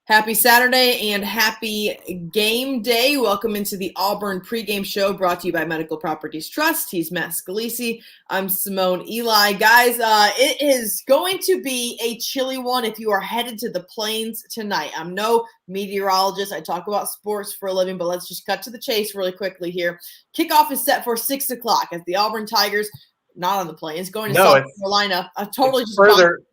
Happy Saturday and happy game day. Welcome into the Auburn pregame show brought to you by Medical Properties Trust. He's Matt Scalisi. I'm Simone Eli. Guys, it is going to be a chilly one if you are headed to the plains tonight. I'm no meteorologist. I talk about sports for a living, but let's just cut to the chase really quickly here. Kickoff is set for 6 o'clock as the Auburn Tigers, not on the plains, going to South Carolina.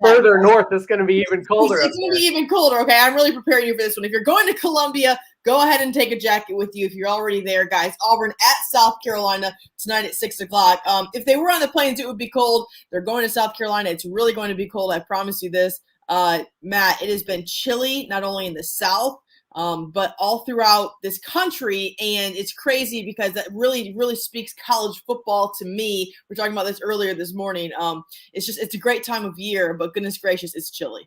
Further north. It's going to be even colder. It's going to be even colder. Okay, I'm really preparing you for this one. If you're going to Columbia, go ahead and take a jacket with you if you're already there, guys. Auburn at South Carolina tonight at 6 o'clock. If they were on the plains, it would be cold. They're going to South Carolina. It's really going to be cold. I promise you this. Matt, it has been chilly, not only in the South, but all throughout this country, and it's crazy because that really, really speaks college football to me. We're talking about this earlier this morning. It's a great time of year, but goodness gracious, it's chilly.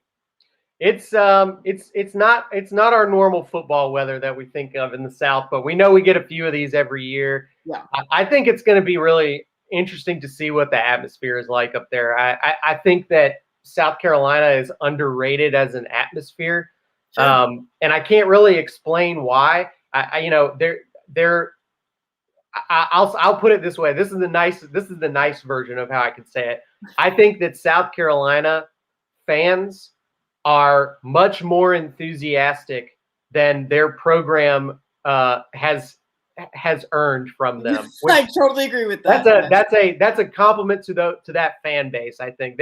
It's not our normal football weather that we think of in the South, but we know we get a few of these every year. Yeah, I think it's going to be really interesting to see what the atmosphere is like up there. I think that South Carolina is underrated as an atmosphere. Sure. And I can't really explain why. I'll put it this way. This is the nice version of how I can say it. I think that South Carolina fans are much more enthusiastic than their program has earned from them. I totally agree with that. That's a compliment to that fan base. I think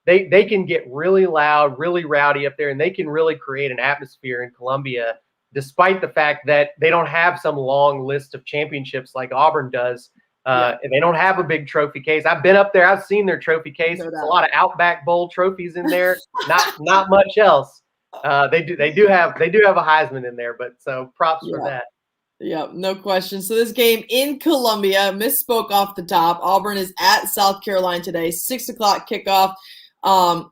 they can get really loud, really rowdy up there, and they can really create an atmosphere in Columbia, despite the fact that they don't have some long list of championships like Auburn does. And they don't have a big trophy case. I've been up there. I've seen their trophy case. There's a lot of Outback Bowl trophies in there. not much else. They do have a Heisman in there, but so props for that. Yeah, no question. So this game in Columbia, misspoke off the top. Auburn is at South Carolina today, 6 o'clock kickoff.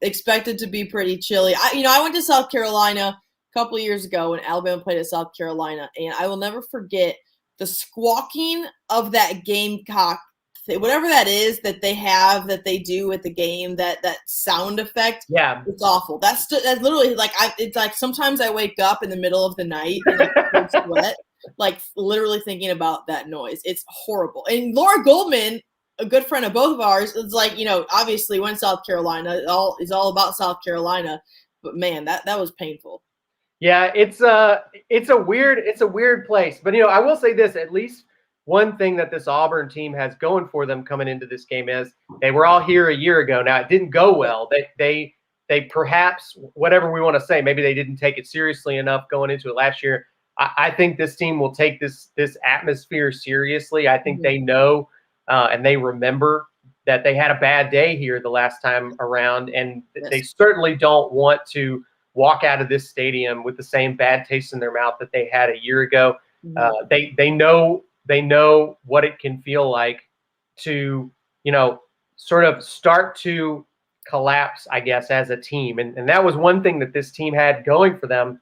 Expected to be pretty chilly. I went to South Carolina a couple of years ago when Alabama played at South Carolina, and I will never forget the squawking of that gamecock, whatever that is that they do at the game, that sound effect. Yeah, it's awful. That's literally like it's like sometimes I wake up in the middle of the night and I sweat, like literally thinking about that noise. It's horrible. And Laura Goldman, a good friend of both of ours, is like, obviously went South Carolina. It's all about South Carolina, but man, that was painful. Yeah, it's a weird place. But I will say this, at least one thing that this Auburn team has going for them coming into this game is they were all here a year ago. Now it didn't go well. They perhaps, whatever we want to say, maybe they didn't take it seriously enough going into it last year. I think this team will take this atmosphere seriously. I think they know and they remember that they had a bad day here the last time around, and they certainly don't want to walk out of this stadium with the same bad taste in their mouth that they had a year ago. They know what it can feel like to, sort of start to collapse, I guess, as a team. And that was one thing that this team had going for them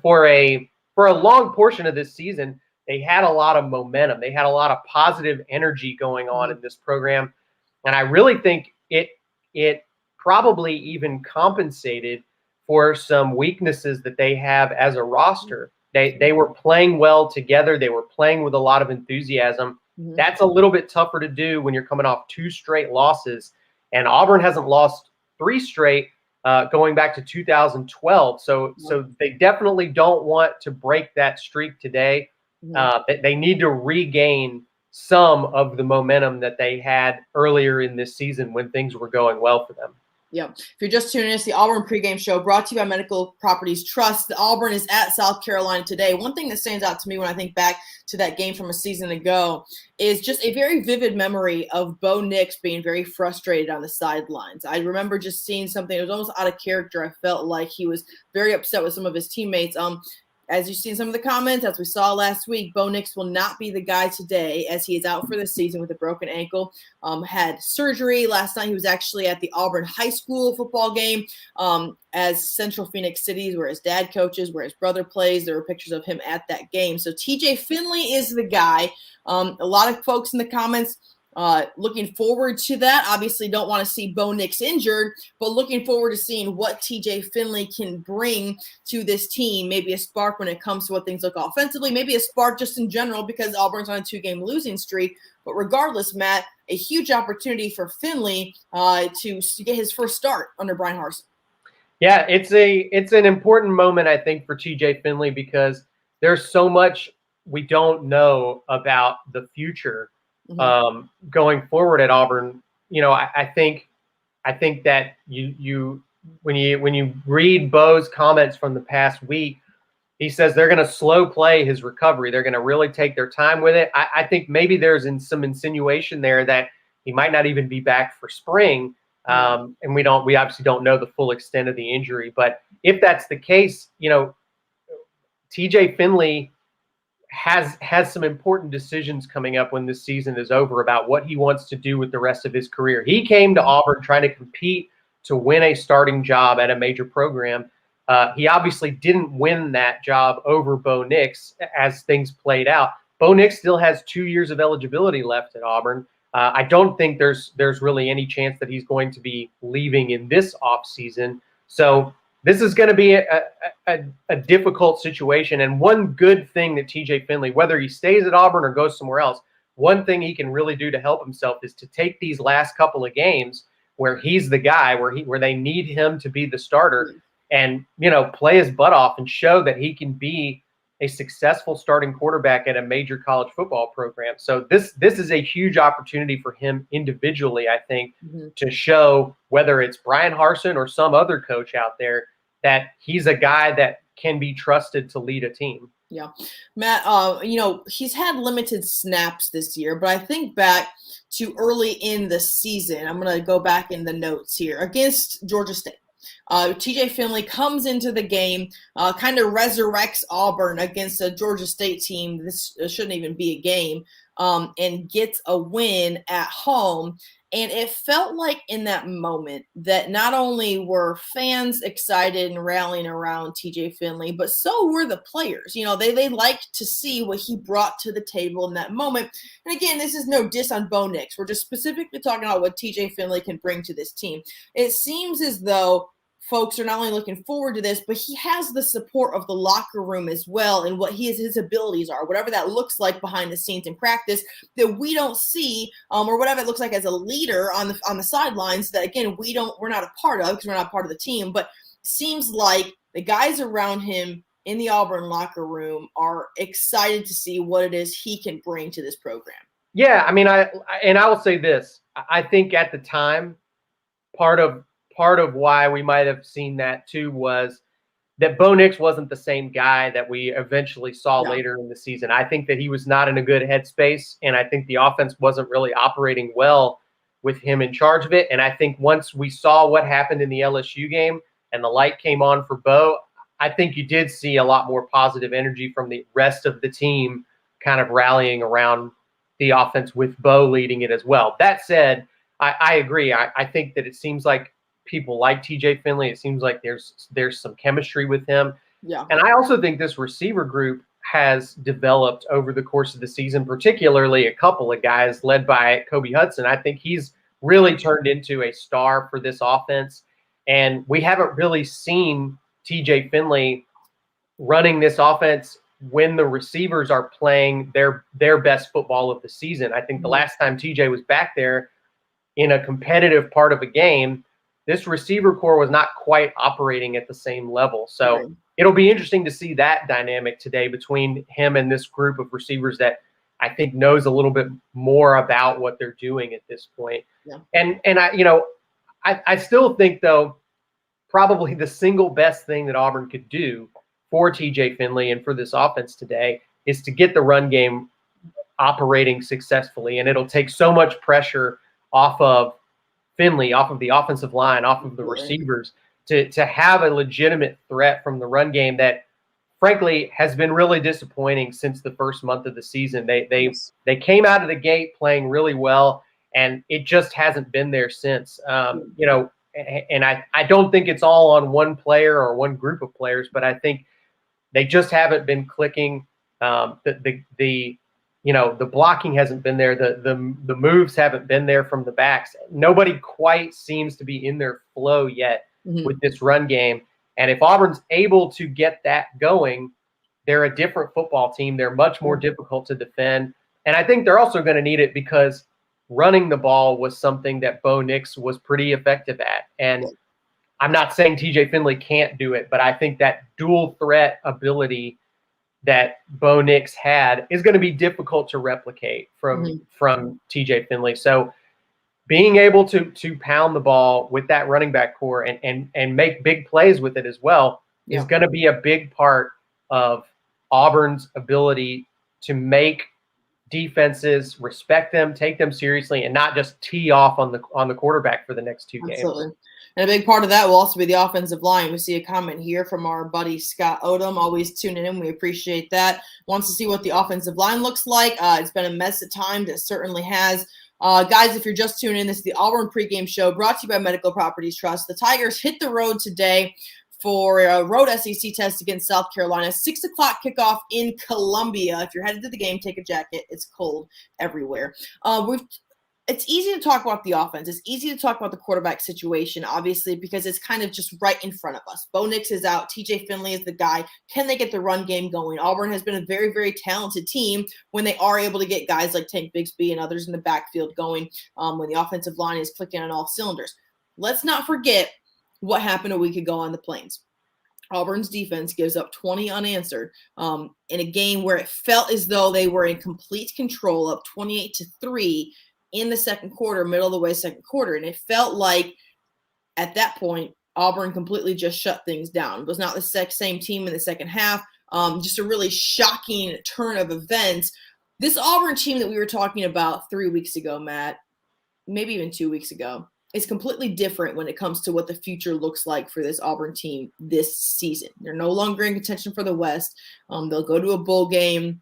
for a long portion of this season. They had a lot of momentum. They had a lot of positive energy going on in this program. And I really think it probably even compensated for some weaknesses that they have as a roster. They were playing well together. They were playing with a lot of enthusiasm. That's a little bit tougher to do when you're coming off 2 straight losses. And Auburn hasn't lost 3 straight going back to 2012. So they definitely don't want to break that streak today. They need to regain some of the momentum that they had earlier in this season when things were going well for them. Yeah. If you're just tuning in, it's the Auburn pregame show brought to you by Medical Properties Trust. The Auburn is at South Carolina today. One thing that stands out to me when I think back to that game from a season ago is just a very vivid memory of Bo Nix being very frustrated on the sidelines. I remember just seeing something. It was almost out of character. I felt like he was very upset with some of his teammates. As you see in some of the comments, as we saw last week, Bo Nix will not be the guy today as he is out for the season with a broken ankle. Had surgery last night. He was actually at the Auburn High School football game as Central Phoenix City, where his dad coaches, where his brother plays. There were pictures of him at that game. So TJ Finley is the guy. A lot of folks in the comments Looking forward to that. Obviously, don't want to see Bo Nix injured, but looking forward to seeing what TJ Finley can bring to this team. Maybe a spark when it comes to what things look offensively, maybe a spark just in general because Auburn's on a 2-game losing streak. But regardless, Matt, a huge opportunity for Finley to get his first start under Brian Harsin. Yeah, it's an important moment, I think, for TJ Finley because there's so much we don't know about the future going forward at Auburn. You know, I think that you when you read Bo's comments from the past week, he says they're going to slow play his recovery. They're going to really take their time with it. I think maybe there's some insinuation there that he might not even be back for spring. And we obviously don't know the full extent of the injury, but if that's the case, you know, TJ Finley has some important decisions coming up when this season is over about what he wants to do with the rest of his career. He came to Auburn trying to compete to win a starting job at a major program. He obviously didn't win that job over Bo Nix as things played out. Bo Nix still has 2 years of eligibility left at Auburn. I don't think there's really any chance that he's going to be leaving in this offseason. So this is going to be a difficult situation. And one good thing that TJ Finley, whether he stays at Auburn or goes somewhere else, one thing he can really do to help himself is to take these last couple of games where he's the guy, where they need him to be the starter and, you know, play his butt off and show that he can be a successful starting quarterback at a major college football program. So this is a huge opportunity for him individually, I think, to show whether it's Brian Harsin or some other coach out there that he's a guy that can be trusted to lead a team. Yeah. Matt, you know, he's had limited snaps this year, but I think back to early in the season. I'm going to go back in the notes here against Georgia State. TJ Finley comes into the game, kind of resurrects Auburn against a Georgia State team. This shouldn't even be a game, and gets a win at home. And it felt like in that moment that not only were fans excited and rallying around TJ Finley, but so were the players. You know, they liked to see what he brought to the table in that moment. And again, this is no diss on Bo Nix. We're just specifically talking about what TJ Finley can bring to this team. It seems as though folks are not only looking forward to this, but he has the support of the locker room as well, and what his abilities are, whatever that looks like behind the scenes in practice that we don't see, or whatever it looks like as a leader on the sidelines that again we're not a part of because we're not part of the team. But seems like the guys around him in the Auburn locker room are excited to see what it is he can bring to this program. Yeah, I mean, I will say this: I think at the time, part of why we might have seen that too was that Bo Nix wasn't the same guy that we eventually saw later in the season. I think that he was not in a good headspace, and I think the offense wasn't really operating well with him in charge of it. And I think once we saw what happened in the LSU game and the light came on for Bo, I think you did see a lot more positive energy from the rest of the team kind of rallying around the offense with Bo leading it as well. That said, I agree. I think that it seems like people like TJ Finley. It seems like there's some chemistry with him. Yeah. And I also think this receiver group has developed over the course of the season, particularly a couple of guys led by Kobe Hudson. I think he's really turned into a star for this offense. And we haven't really seen TJ Finley running this offense when the receivers are playing their best football of the season. I think the last time TJ was back there in a competitive part of a game, this receiver core was not quite operating at the same level. So it'll be interesting to see that dynamic today between him and this group of receivers that I think knows a little bit more about what they're doing at this point. Yeah. And I still think, though, probably the single best thing that Auburn could do for TJ Finley and for this offense today is to get the run game operating successfully. And it'll take so much pressure off of Finley, off of the offensive line, off of the receivers, to have a legitimate threat from the run game that, frankly, has been really disappointing since the first month of the season. They came out of the gate playing really well, and it just hasn't been there since. And I don't think it's all on one player or one group of players, but I think they just haven't been clicking. The the blocking hasn't been there. The moves haven't been there from the backs. Nobody quite seems to be in their flow yet with this run game. And if Auburn's able to get that going, they're a different football team. They're much more difficult to defend. And I think they're also going to need it because running the ball was something that Bo Nix was pretty effective at. And I'm not saying TJ Finley can't do it, but I think that dual threat ability that Bo Nix had is going to be difficult to replicate from TJ Finley. So being able to pound the ball with that running back core and make big plays with it as well is going to be a big part of Auburn's ability to make defenses respect them, take them seriously, and not just tee off on the quarterback for the next two games. And a big part of that will also be the offensive line. We see a comment here from our buddy Scott Odom, always tuning in. We appreciate that. Wants to see what the offensive line looks like. It's been a mess at times. It certainly has. Guys, if you're just tuning in, this is the Auburn pregame show brought to you by Medical Properties Trust. The Tigers hit the road today for a road SEC test against South Carolina. 6 o'clock kickoff in Columbia. If you're headed to the game, take a jacket. It's cold everywhere. It's easy to talk about the offense. It's easy to talk about the quarterback situation, obviously, because it's kind of just right in front of us. Bo Nix is out. TJ Finley is the guy. Can they get the run game going? Auburn has been a very, very talented team when they are able to get guys like Tank Bigsby and others in the backfield going when the offensive line is clicking on all cylinders. Let's not forget what happened a week ago on the Plains. Auburn's defense gives up 20 unanswered in a game where it felt as though they were in complete control, up 28-3 in the second quarter, middle of the way second quarter. And it felt like at that point, Auburn completely just shut things down. It was not the same team in the second half. Just a really shocking turn of events. This Auburn team that we were talking about 3 weeks ago, Matt, maybe even 2 weeks ago, is completely different when it comes to what the future looks like for this Auburn team this season. They're no longer in contention for the West. They'll go to a bowl game,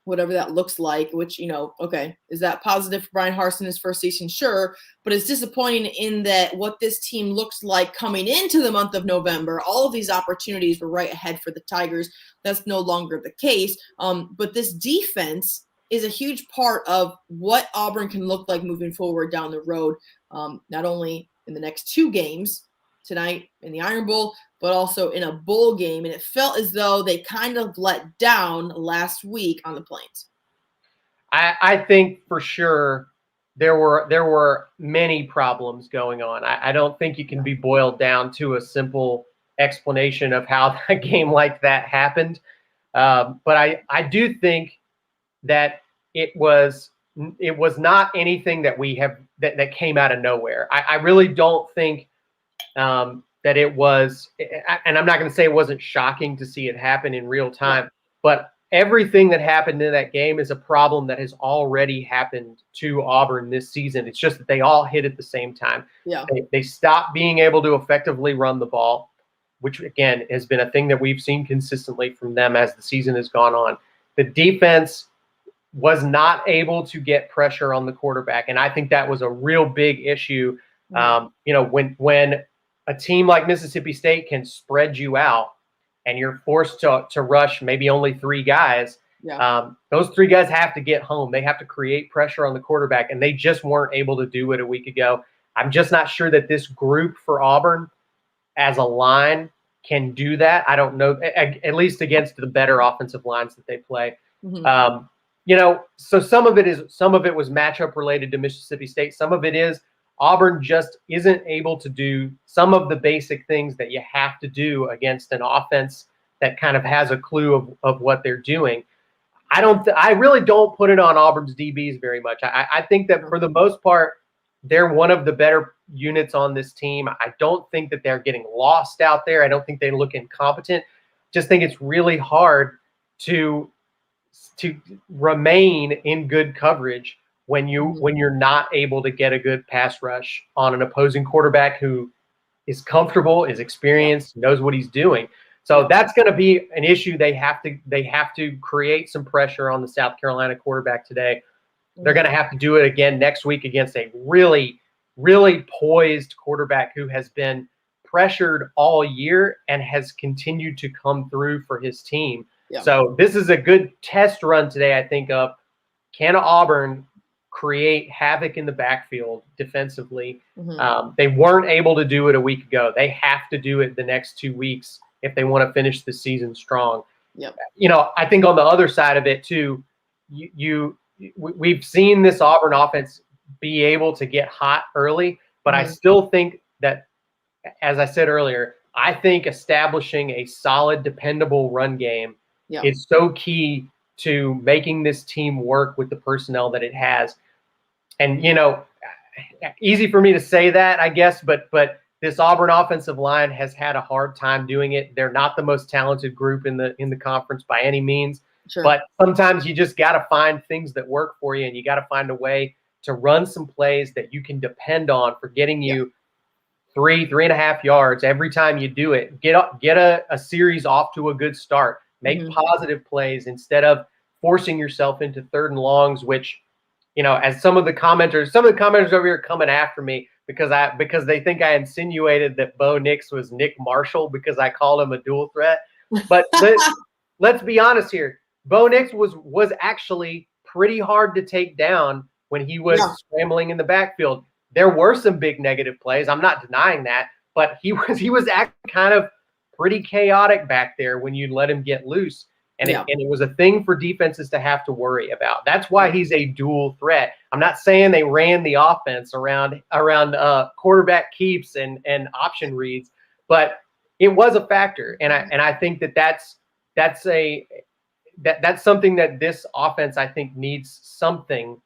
whatever that looks like, which, okay, is that positive for Brian Harsin his first season? Sure, but it's disappointing in that what this team looks like coming into the month of November, all of these opportunities were right ahead for the Tigers. That's no longer the case. But this defense is a huge part of what Auburn can look like moving forward down the road, not only in the next two games, tonight in the Iron Bowl, but also in a bowl game. And it felt as though they kind of let down last week on the Plains. I think for sure there were many problems going on. I don't think you can be boiled down to a simple explanation of how a game like that happened. But I do think that it was not anything that we have that came out of nowhere. I really don't think that it was, and I'm not going to say it wasn't shocking to see it happen in real time, but everything that happened in that game is a problem that has already happened to Auburn this season. It's just that they all hit at the same time. Yeah. They stopped being able to effectively run the ball, which, again, has been a thing that we've seen consistently from them as the season has gone on. The defense was not able to get pressure on the quarterback, and I think that was a real big issue. When a team like Mississippi State can spread you out and you're forced to rush maybe only three guys, those three guys have to get home. They have to create pressure on the quarterback, and they just weren't able to do it a week ago. I'm just not sure that this group for Auburn as a line can do that. I don't know, at least against the better offensive lines that they play. So some of it was matchup related to Mississippi State. Some of it is Auburn just isn't able to do some of the basic things that you have to do against an offense that kind of has a clue of what they're doing. I really don't put it on Auburn's DBs very much. I think that for the most part, they're one of the better units on this team. I don't think that they're getting lost out there. I don't think they look incompetent. Just think it's really hard to remain in good coverage when you're not able to get a good pass rush on an opposing quarterback who is comfortable, is experienced, knows what he's doing. So that's going to be an issue. They have to create some pressure on the South Carolina quarterback today. They're going to have to do it again next week against a really, really poised quarterback who has been pressured all year and has continued to come through for his team. Yeah. So this is a good test run today, I think, of can Auburn create havoc in the backfield defensively? They weren't able to do it a week ago. They have to do it the next 2 weeks if they want to finish the season strong. Yep. I think on the other side of it too, we've seen this Auburn offense be able to get hot early, but I still think that, as I said earlier, I think establishing a solid, dependable run game is so key to making this team work with the personnel that it has. And, easy for me to say that, I guess, but this Auburn offensive line has had a hard time doing it. They're not the most talented group in the conference by any means. Sure. But sometimes you just got to find things that work for you, and you got to find a way to run some plays that you can depend on for getting you 3.5 yards every time you do it. Get a series off to a good start. Make positive plays instead of forcing yourself into 3rd and longs, which, as some of the commenters over here coming after me because they think I insinuated that Bo Nix was Nick Marshall because I called him a dual threat. But let's be honest here. Bo Nix was actually pretty hard to take down when he was scrambling in the backfield. There were some big negative plays. I'm not denying that, but he was acting kind of pretty chaotic back there when you let him get loose. And it was a thing for defenses to have to worry about. That's why he's a dual threat. I'm not saying they ran the offense around quarterback keeps and option reads, but it was a factor. And I think that's something that this offense, I think, needs something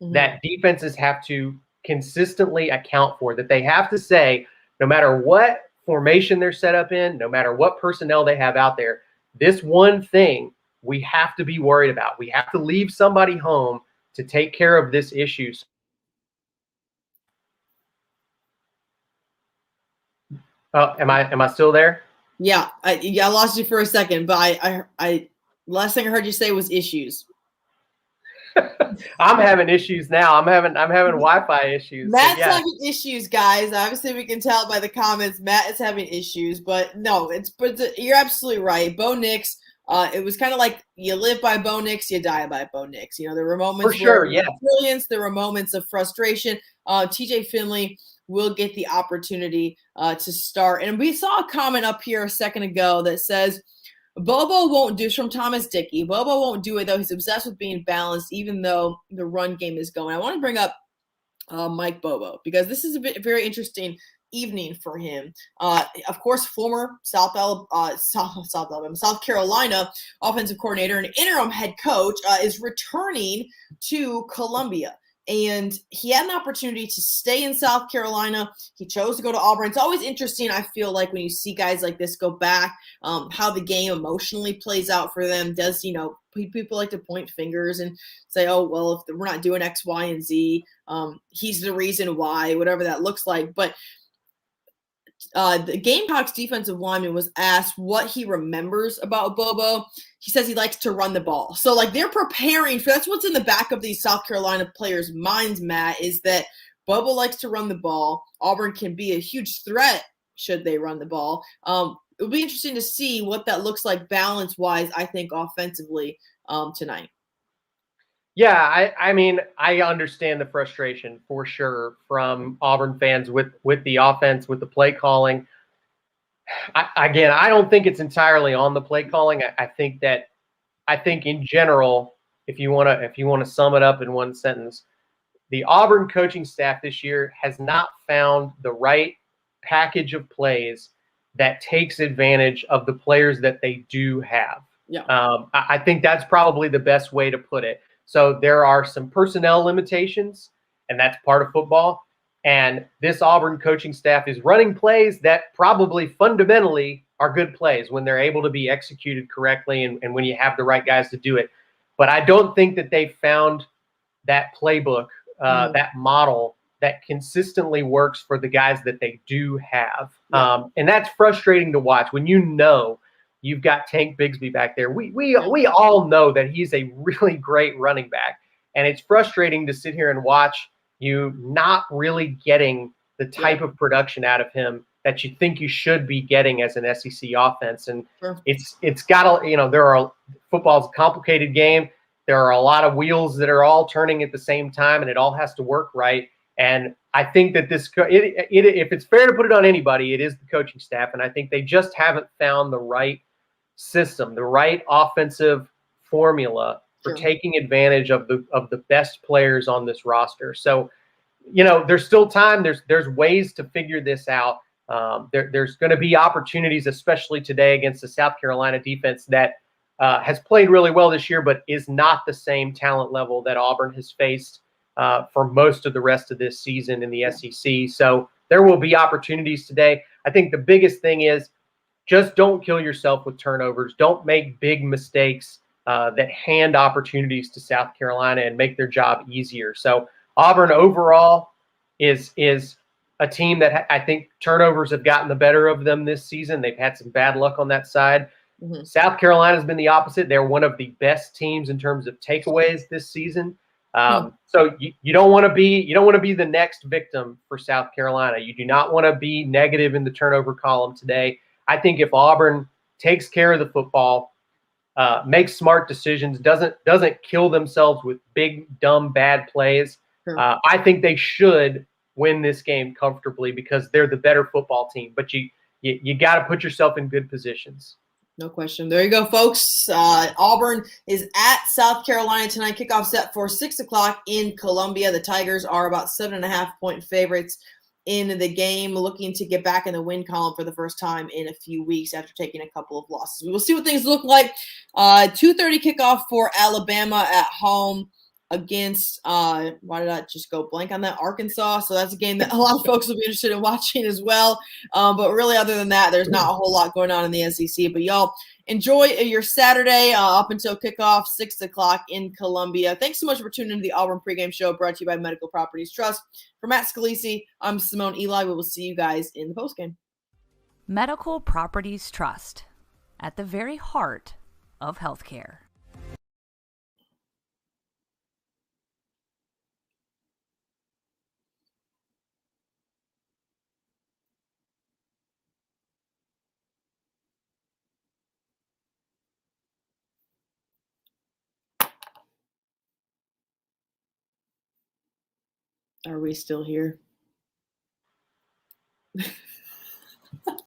that defenses have to consistently account for, that they have to say, no matter what formation they're set up in, no matter what personnel they have out there, this one thing we have to be worried about. We have to leave somebody home to take care of this issue. Oh, am I still there? Yeah, I lost you for a second, but I last thing I heard you say was issues. I'm having issues now. I'm having Wi-Fi issues. Matt's having issues, guys. Obviously, we can tell by the comments. Matt is having issues, but no, you're absolutely right. Bo Nix. It was kind of like you live by Bo Nix, you die by Bo Nix. There were moments of brilliance, there were moments of frustration. TJ Finley will get the opportunity to start, and we saw a comment up here a second ago that says, Bobo won't do, from Thomas Dickey. Bobo won't do it, though. He's obsessed with being balanced, even though the run game is going. I want to bring up Mike Bobo because this is a very interesting evening for him. Of course, former South Carolina offensive coordinator and interim head coach is returning to Columbia. And he had an opportunity to stay in South Carolina. He chose to go to Auburn. It's always interesting, I feel like, when you see guys like this go back, how the game emotionally plays out for them. People like to point fingers and say, oh, well, if we're not doing X, Y, and Z, he's the reason why, whatever that looks like. But the Gamecocks defensive lineman was asked what he remembers about Bobo. He says he likes to run the ball. So, they're preparing for – that's what's in the back of these South Carolina players' minds, Matt, is that Bobo likes to run the ball. Auburn can be a huge threat should they run the ball. It'll be interesting to see what that looks like balance-wise, I think, offensively tonight. Yeah, I understand the frustration for sure from Auburn fans with the offense, with the play calling. I don't think it's entirely on the play calling. I think in general, if you want to sum it up in one sentence, the Auburn coaching staff this year has not found the right package of plays that takes advantage of the players that they do have. Yeah. I think that's probably the best way to put it. So there are some personnel limitations, and that's part of football. And this Auburn coaching staff is running plays that probably fundamentally are good plays when they're able to be executed correctly and when you have the right guys to do it. But I don't think that they found that playbook, that model that consistently works for the guys that they do have. And that's frustrating to watch when you've got Tank Bigsby back there. We all know that he's a really great running back, and it's frustrating to sit here and watch you not really getting the type of production out of him that you think you should be getting as an SEC offense. And it's got to, football's a complicated game. there are a lot of wheels that are all turning at the same time, and it all has to work right. And I think that if it's fair to put it on anybody, it is the coaching staff. And I think they just haven't found the right system, the right offensive formula for taking advantage of the best players on this roster. So, there's still time. There's ways to figure this out. There's going to be opportunities, especially today against the South Carolina defense that has played really well this year, but is not the same talent level that Auburn has faced for most of the rest of this season in the SEC. So there will be opportunities today. I think the biggest thing is just don't kill yourself with turnovers. Don't make big mistakes that hand opportunities to South Carolina and make their job easier. So Auburn overall is a team that I think turnovers have gotten the better of them this season. They've had some bad luck on that side. Mm-hmm. South Carolina's been the opposite. They're one of the best teams in terms of takeaways this season. So you don't want to be the next victim for South Carolina. You do not want to be negative in the turnover column today. I think if Auburn takes care of the football, makes smart decisions, doesn't kill themselves with big, dumb, bad plays, I think they should win this game comfortably because they're the better football team. But you got to put yourself in good positions. No question. There you go, folks. Auburn is at South Carolina tonight. Kickoff set for 6 o'clock in Columbia. The Tigers are about 7.5-point favorites in the game, looking to get back in the win column for the first time in a few weeks after taking a couple of losses. We will see what things look like. 2:30 kickoff for Alabama at home against why did I just go blank on that? Arkansas. So that's a game that a lot of folks will be interested in watching as well. But really, other than that, there's not a whole lot going on in the SEC. But y'all enjoy your Saturday up until kickoff, 6 o'clock in Columbia. Thanks so much for tuning into the Auburn Pregame Show, brought to you by Medical Properties Trust. For Matt Scalisi, I'm Simone Eli. We will see you guys in the postgame. Medical Properties Trust, at the very heart of healthcare. Are we still here?